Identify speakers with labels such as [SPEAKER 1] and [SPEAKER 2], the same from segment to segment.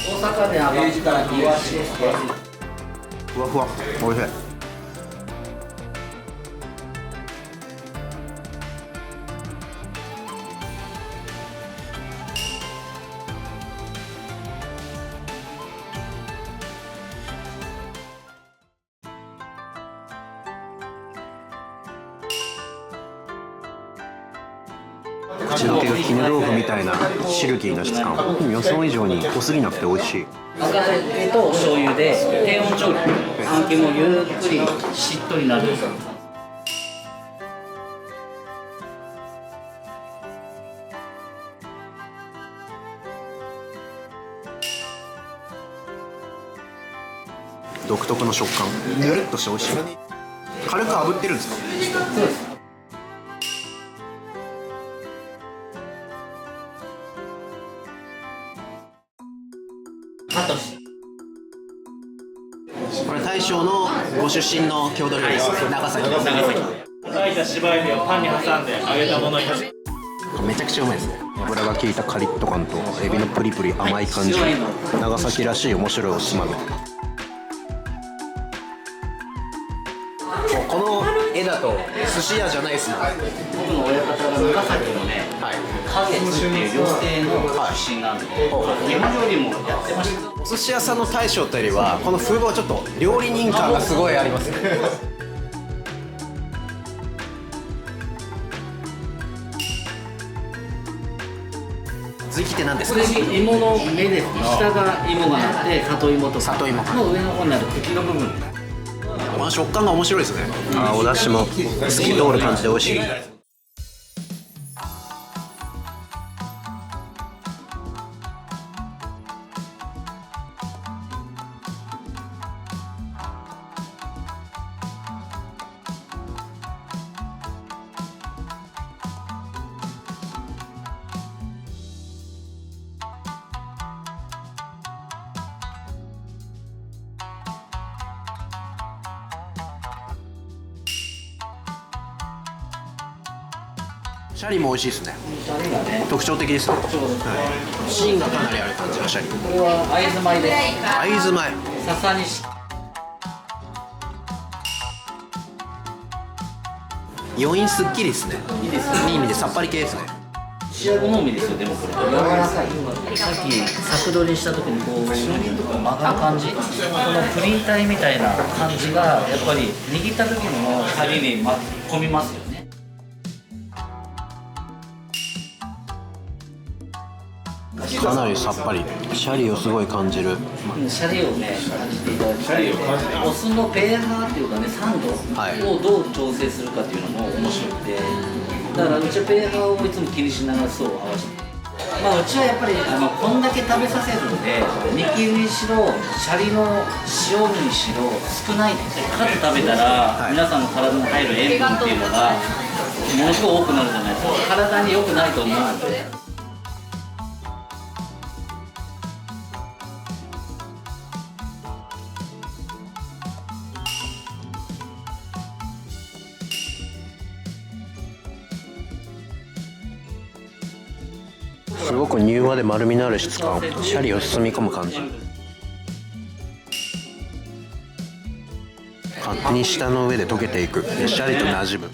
[SPEAKER 1] 大阪で揚げたイワシですね。
[SPEAKER 2] ふわふわ、おいしい。口どけが絹豆腐みたいなシルキーな質感、予想以上に濃すぎなくて美味しい。
[SPEAKER 1] 赤酒と醤油で低温調理、あん肝もゆっくりしっとりなる。
[SPEAKER 2] 独特の食感、ぬるっとして美味しい。軽く炙ってるんですか？
[SPEAKER 1] そうです。
[SPEAKER 2] これ大将のご出身の郷土料理です。長崎。
[SPEAKER 3] 焼いた芝エビをパンに挟んで揚げたものに。
[SPEAKER 2] めちゃくちゃうまいですね。油が効いたカリッと感とエビのプリプリ甘い感じ、長崎らしい面白いおつまみ。この絵だと寿司屋じゃないですね。
[SPEAKER 1] 僕の親方が長崎のね、花月っていう料亭の出身なんで、日本料理もやってました。
[SPEAKER 2] お寿司屋さんの大将というよりはこの風貌はちょっと料理人感がすごいありますね。続きって何ですか？
[SPEAKER 1] 芋の芽です。下が芋があって里芋とか
[SPEAKER 2] 里芋
[SPEAKER 1] の上の方になる茎の部分。
[SPEAKER 2] この食感が面白いですね。お出汁も透き通る感じで美味しい。シャリも美味しいですね。
[SPEAKER 1] シャリがね、
[SPEAKER 2] 特徴的ですね。芯がかなりある感じのシャリ。
[SPEAKER 1] これは会津米です。
[SPEAKER 2] 会津米。
[SPEAKER 1] 笹にし。
[SPEAKER 2] 余韻すっきりですね。
[SPEAKER 1] いいですよ。
[SPEAKER 2] いい意味でさっぱり系ですね。
[SPEAKER 1] 仕上げのみですよ。でもこれ柔らかい。さっき作取りした時にこう白身とか曲がる感じ、このプリン体みたいな感じがやっぱり握った時のシャリに巻き込みますよね。
[SPEAKER 2] かなりさっぱり。シャリをすごい感じる。
[SPEAKER 1] シャリをね感じていただきたいので、お酢のペーハーっていうかね、酸度をどう調整するかっていうのも面白くて、だからうちはペーハーをいつも気にしながら酢を合わせて、まあうちはやっぱりこんだけ食べさせるので、煮切りにしろシャリの塩にしろ少ない数食べたら、皆さんの体に入る塩分っていうのがものすごく多くなるじゃないですか。体に良くないと思うので。
[SPEAKER 2] すごく柔和で丸みのある質感、シャリを包み込む感じ。勝手に舌の上で溶けていく、シャリと馴染む。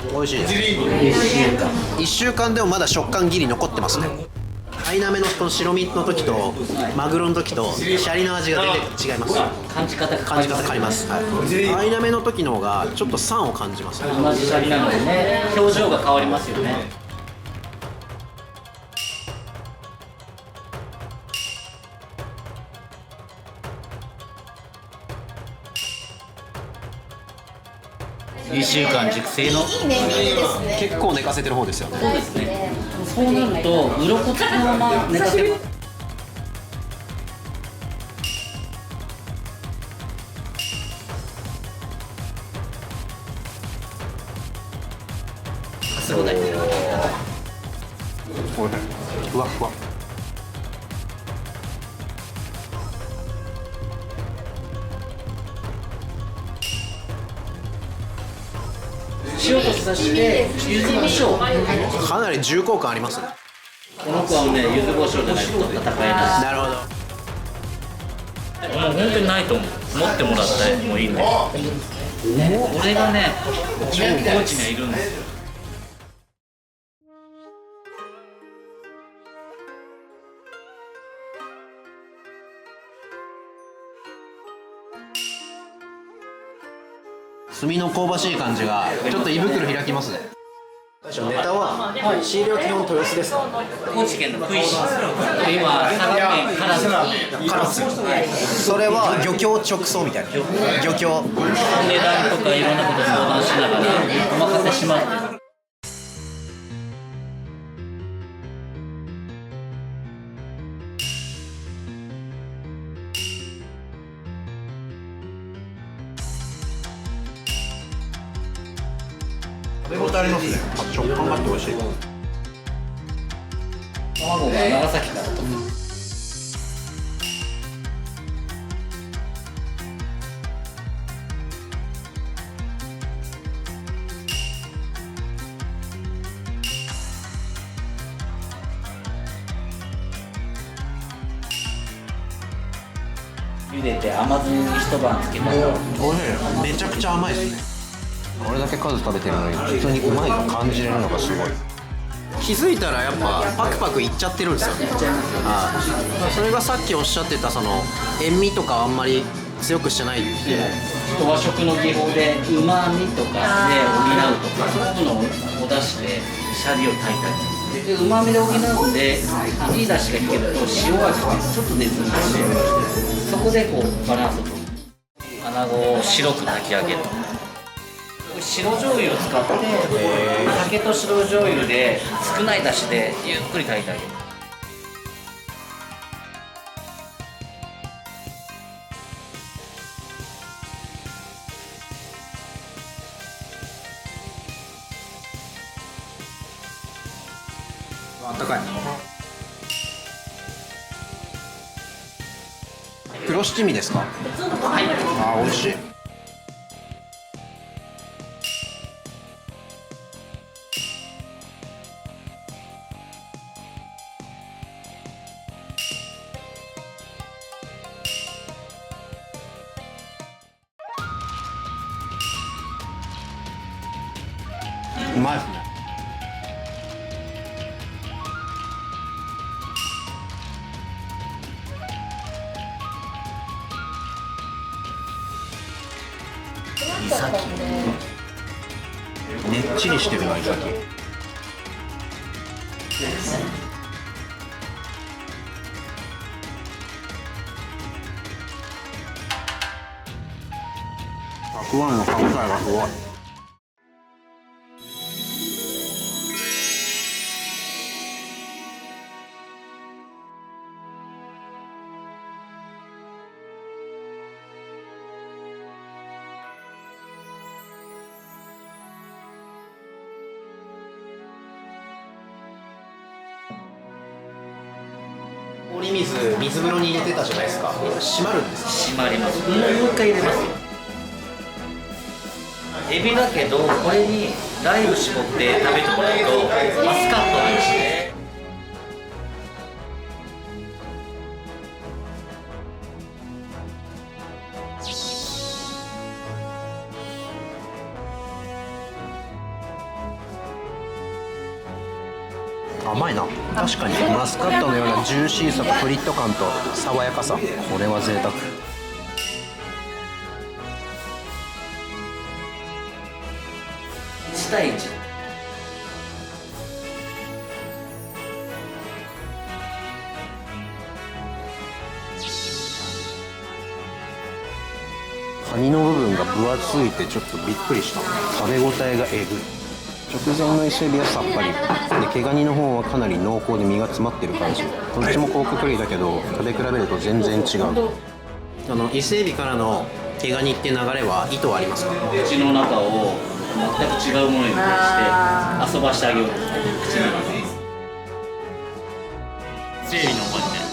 [SPEAKER 2] 美味しいです。1週間でもまだ食感ギリ残ってますね。アイナメのこの白身の時とマグロの時とシャリの味が全然違います。
[SPEAKER 1] 感じ方が
[SPEAKER 2] 変わります。アイナメの時の方がちょっと酸を感じます。
[SPEAKER 1] 同じシャリなのでね、表情が変わりますよね。1週間熟成の
[SPEAKER 2] 結構寝かせてる方ですよね。
[SPEAKER 1] そうですね。そうなると鱗付きのまま寝かせる。そうだよね。
[SPEAKER 2] ふわふわ。
[SPEAKER 1] 塩とさして柚子胡椒。
[SPEAKER 2] かなり重厚感ありますね。
[SPEAKER 1] この子はね、柚子胡椒じゃないと戦えない。
[SPEAKER 2] なるほど。
[SPEAKER 3] もう本当にないと思う。持ってもらってもいいね。
[SPEAKER 1] これがね、高知にはいるんですよ。
[SPEAKER 2] 炭の香ばしい感じがちょっと胃袋開きますね。ネタは仕入れは基本豊洲ですか？
[SPEAKER 1] 高知県の福井市。今、佐賀県唐津。
[SPEAKER 2] それは漁協直送みたいな。漁協。
[SPEAKER 1] 値段とかいろんなこと相談しながらお任せします。
[SPEAKER 2] 食べ応えありますね。食感があって美味しい。
[SPEAKER 1] 卵が長崎からと。茹でて甘酢に一晩つけたら。
[SPEAKER 2] 美味しい。めちゃくちゃ甘いですね。これだけ数食べてるのに普通にうまいと感じれるのがすごい。気づいたらやっぱパクパクいっちゃってるんですよね。それがさっきおっしゃってたその塩味とかあんまり強くしてないっていう。
[SPEAKER 1] 和食の技法でうまみとかで補うとか、そういうのをお出しでシャリを炊いたりで、うまみで補うんでいい出汁が引けると塩味がちょっと出ずにして、そこでこうバランスをとる。穴子を白く炊き上げる。白醤油を使って酒と白醤油で少ない出汁でゆっくり炊いてあげる。
[SPEAKER 2] あったかい。黒七味ですか？あー、美味しい。うまいですね。
[SPEAKER 1] イサキ。
[SPEAKER 2] ねっちりしてるな、イサキ。たくあんの歯応えがすごい。氷水風呂に入れてたじゃないですか。閉まるんですか？
[SPEAKER 1] 締まります。もう一回入れますよ。エビだけどこれにライム絞って食べてもらうとマスカットの味で。
[SPEAKER 2] 甘いな。確かにマスカットのようなジューシーさとフリット感と爽やかさ、これは贅沢。
[SPEAKER 1] 1対1。
[SPEAKER 2] カニの部分が分厚いてちょっとびっくりした。食べ応えがえぐい。直前の伊勢海老はさっぱりで、毛ガニの方はかなり濃厚で身が詰まってる感じ。どっちも甲殻類だけど食べ比べると全然違う。伊勢海老からの毛ガニって流れは意図はありますか？
[SPEAKER 1] 口の中を全く違うものにして遊ばしてあげようと口の中で。
[SPEAKER 3] 税理のおまけ。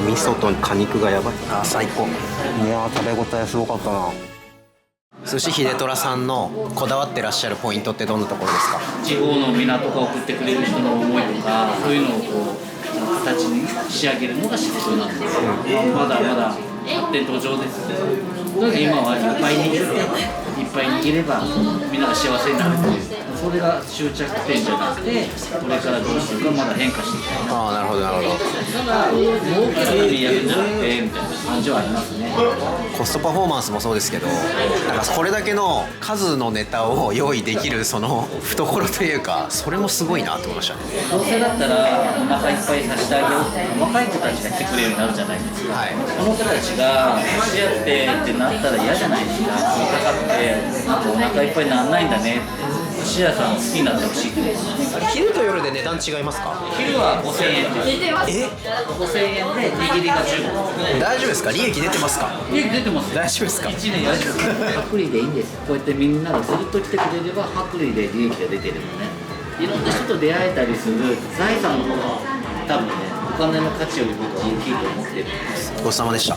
[SPEAKER 2] 味噌と果肉がやばい。最高。いやー、食べ応えすごかったな。寿司秀虎さんのこだわってらっしゃるポイントってどんなところですか？
[SPEAKER 1] 地方の港が送ってくれる人の思いとか、そういうのをこう形に仕上げるのが仕事なんですよ。まだまだ発展途上です。だから今はいっぱい握っていっぱい握ればみんなが幸せになるという、それが終着点じゃなくて、これからどうするかまだ変化していきたいな。
[SPEAKER 2] ああ、なるほどなるほど。
[SPEAKER 1] ただ儲けるためにやるんじゃなくてみたいな感じはありますね。
[SPEAKER 2] コストパフォーマンスもそうですけど、なんかこれだけの数のネタを用意できるその懐というか、それもすごいなって思いましたね。
[SPEAKER 1] どうせだったらお腹いっぱいさせてあげようって、若い子たちが来てくれるようになるじゃないですか。
[SPEAKER 2] はい、
[SPEAKER 1] この子たちが寿司やってなったら嫌じゃないですか。かかってなんかお腹いっぱいにならないんだねって、寿司屋さん好きになってほしいって。
[SPEAKER 2] 昼と夜で値段違いますか？
[SPEAKER 1] 昼は5000円です。
[SPEAKER 2] え、
[SPEAKER 1] 5000円で握りが15。
[SPEAKER 2] 大丈夫ですか？利益出てますか？
[SPEAKER 1] 利益出てます。
[SPEAKER 2] 大丈夫ですか？1
[SPEAKER 1] 年やる。薄利でいいんです。こうやってみんながずっと来てくれれば薄利で利益が出てるのね。いろんな人と出会えたりする財産の方が多分ね、お金の価値より僕は大きいと思ってるんです。
[SPEAKER 2] ごちそうさまでした。